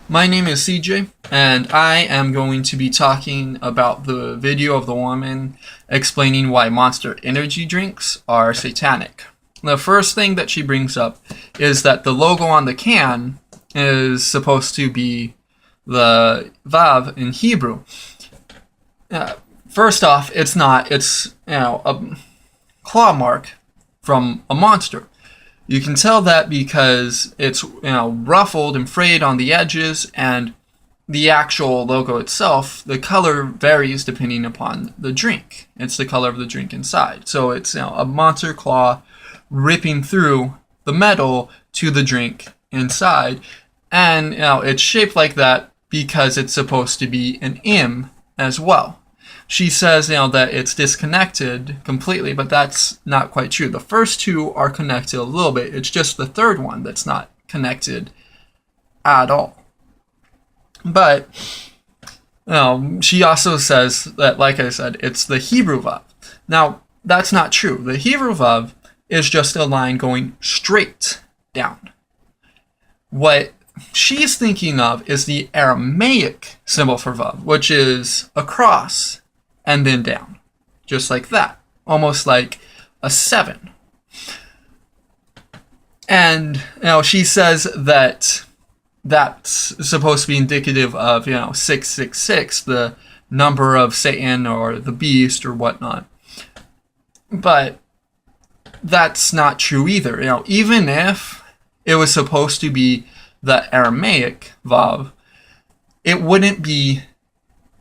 My name is CJ, and I am going to be talking about the video of the woman explaining why Monster energy drinks are satanic. The first thing that she brings up is that the logo on the can is supposed to be the Vav in Hebrew. First off, it's not. It's a claw mark from a monster. You can tell that because it's ruffled and frayed on the edges, and the actual logo itself, the color varies depending upon the drink. It's the color of the drink inside. So it's a monster claw ripping through the metal to the drink inside, and it's shaped like that because it's supposed to be an M as well. She says, that it's disconnected completely, but that's not quite true. The first two are connected a little bit. It's just the third one that's not connected at all. But, she also says that, like I said, it's the Hebrew Vav. Now, that's not true. The Hebrew Vav is just a line going straight down. What she's thinking of is the Aramaic symbol for Vav, which is a cross and then down, just like that, almost like a 7. And she says that that's supposed to be indicative of 666, the number of Satan or the beast or whatnot. But that's not true either. Even if it was supposed to be the Aramaic Vav, it wouldn't be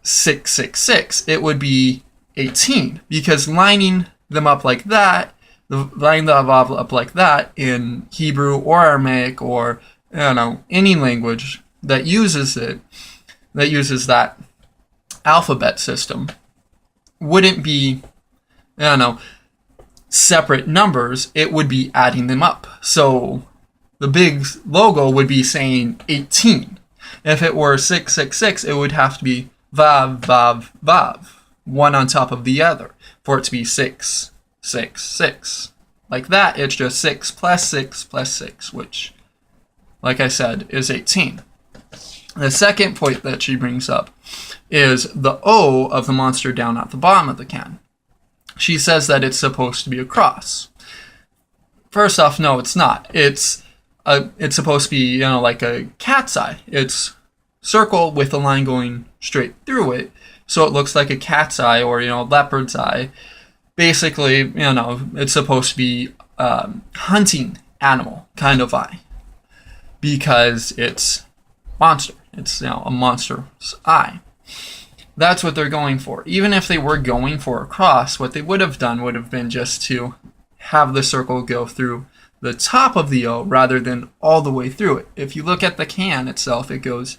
666. It would be 18, because lining them up like that, lining the Vav up like that in Hebrew or Aramaic or any language that uses it, that uses that alphabet system, wouldn't be separate numbers. It would be adding them up. So the big logo would be saying 18. If it were 666, it would have to be Vav, Vav, Vav, one on top of the other, for it to be 6, 6, 6. Like that, it's just 6 plus 6 plus 6, which, like I said, is 18. The second point that she brings up is the O of the monster down at the bottom of the can. She says that it's supposed to be a cross. First off, no, it's not. It's supposed to be, like a cat's eye. It's circle with a line going straight through it, so it looks like a cat's eye or leopard's eye. Basically, it's supposed to be hunting animal kind of eye, because it's monster. It's a monster's eye. That's what they're going for. Even if they were going for a cross, what they would have done would have been just to have the circle go through the top of the O rather than all the way through it. If you look at the can itself, it goes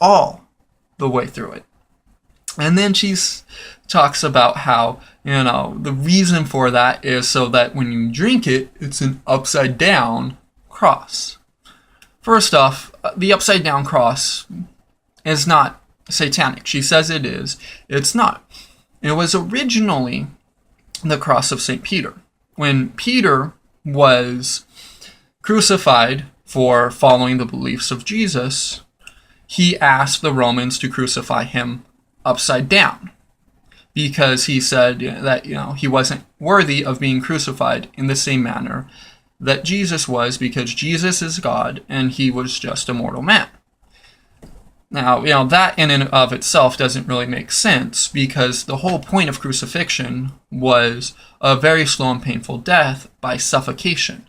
all the way through it. And then she talks about how, the reason for that is so that when you drink it, it's an upside down cross. First off, the upside down cross is not satanic. She says it is. It's not. It was originally the cross of St. Peter. When Peter was crucified for following the beliefs of Jesus, he asked the Romans to crucify him upside down, because he said that he wasn't worthy of being crucified in the same manner that Jesus was, because Jesus is God and he was just a mortal man. Now, that in and of itself doesn't really make sense, because the whole point of crucifixion was a very slow and painful death by suffocation.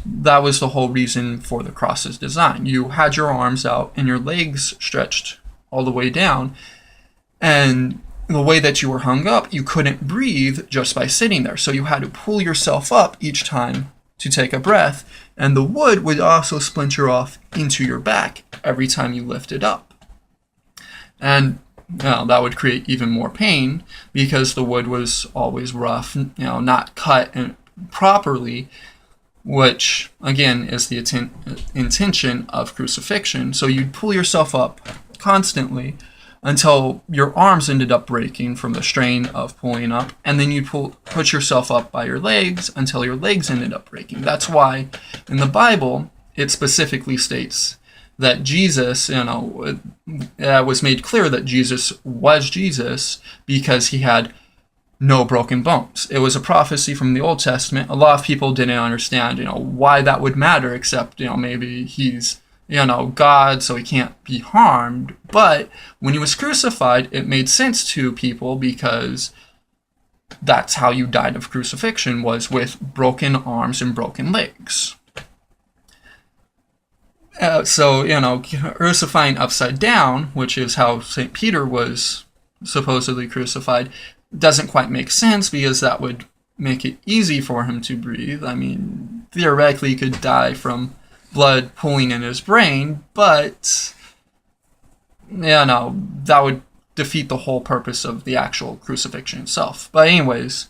That was the whole reason for the cross's design. You had your arms out and your legs stretched all the way down, and the way that you were hung up, you couldn't breathe just by sitting there. So you had to pull yourself up each time to take a breath, and the wood would also splinter off into your back every time you lifted up. And that would create even more pain, because the wood was always rough, not cut properly, which, again, is the intention of crucifixion. So you'd pull yourself up constantly until your arms ended up breaking from the strain of pulling up, and then you put yourself up by your legs until your legs ended up breaking. That's why in the Bible it specifically states that Jesus, it was made clear that Jesus was Jesus because he had no broken bones. It was a prophecy from the Old Testament. A lot of people didn't understand, why that would matter, except, maybe he's, God, so he can't be harmed. But when he was crucified, it made sense to people because that's how you died of crucifixion, was with broken arms and broken legs. Crucifying upside down, which is how St. Peter was supposedly crucified, doesn't quite make sense because that would make it easy for him to breathe. I mean, theoretically, he could die from blood pooling in his brain, but, that would defeat the whole purpose of the actual crucifixion itself. But anyways,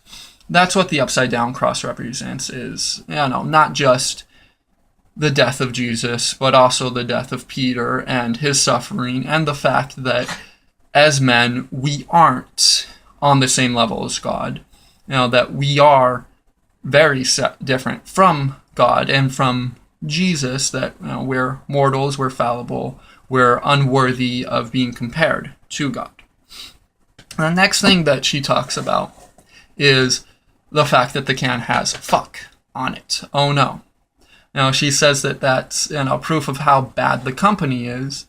that's what the upside down cross represents, is, not just the death of Jesus, but also the death of Peter and his suffering, and the fact that as men, we aren't on the same level as God. That we are very different from God and from Jesus, that we're mortals, we're fallible, we're unworthy of being compared to God. The next thing that she talks about is the fact that the can has fuck on it. Oh no. She says that that's proof of how bad the company is,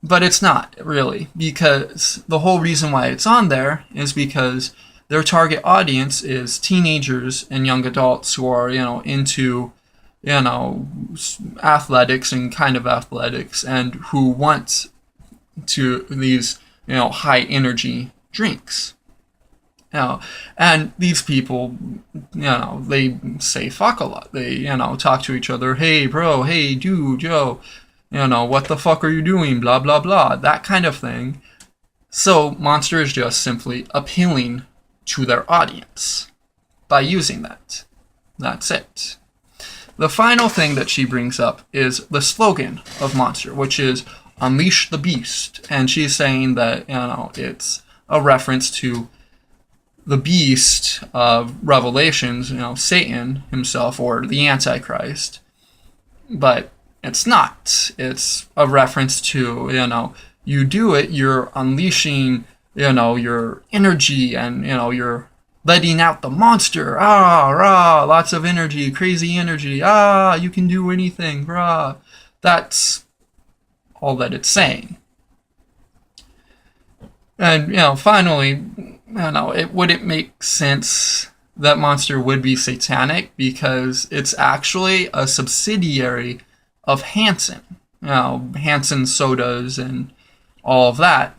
but it's not really, because the whole reason why it's on there is because their target audience is teenagers and young adults who are, into, athletics and kind of athletics, and who want to these, high energy drinks. And these people, they say fuck a lot. They, talk to each other. Hey, bro. Hey, dude, yo. What the fuck are you doing? Blah, blah, blah. That kind of thing. So Monster is just simply appealing to their audience by using that. That's it. The final thing that she brings up is the slogan of Monster, which is Unleash the Beast. And she's saying that, it's a reference to the beast of Revelations, Satan himself, or the Antichrist. But it's not. It's a reference to, you do it, you're unleashing, your energy, and, you're letting out the monster. Rah, lots of energy, crazy energy. You can do anything, rah. That's all that it's saying. And, finally, it wouldn't make sense that Monster would be satanic because it's actually a subsidiary of Hansen. Hansen sodas and all of that,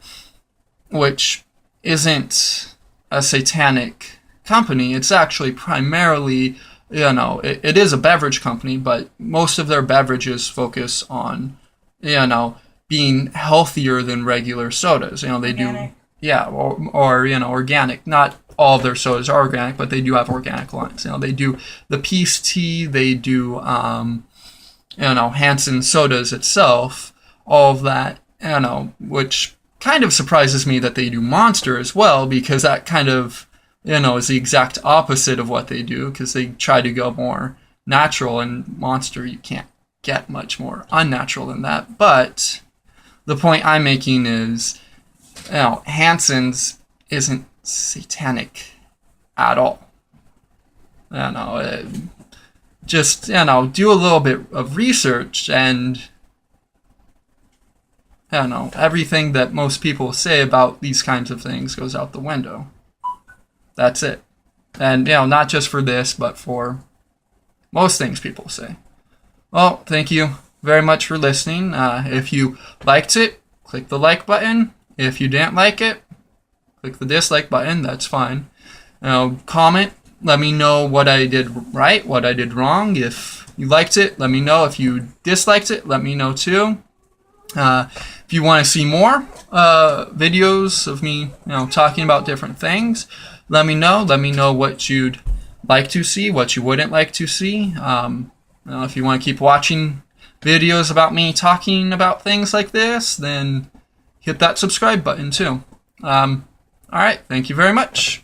which isn't a satanic company. It's actually primarily, it is a beverage company, but most of their beverages focus on, being healthier than regular sodas. They organic. Or organic. Not all of their sodas are organic, but they do have organic lines. They do the Peace Tea, they do, Hansen sodas itself, all of that, which kind of surprises me that they do Monster as well, because that kind of, is the exact opposite of what they do, because they try to go more natural, and Monster, you can't get much more unnatural than that. But the point I'm making is, Hansen's isn't satanic at all. Just, do a little bit of research, and, everything that most people say about these kinds of things goes out the window. That's it. And, not just for this, but for most things people say. Well, thank you very much for listening. If you liked it, click the like button. If you didn't like it, click the dislike button. That's fine. Comment. Let me know what I did right, what I did wrong. If you liked it, let me know. If you disliked it, let me know too. If you want to see more videos of me, talking about different things, let me know. Let me know what you'd like to see, what you wouldn't like to see. If you want to keep watching videos about me talking about things like this, then hit that subscribe button too. All right. Thank you very much.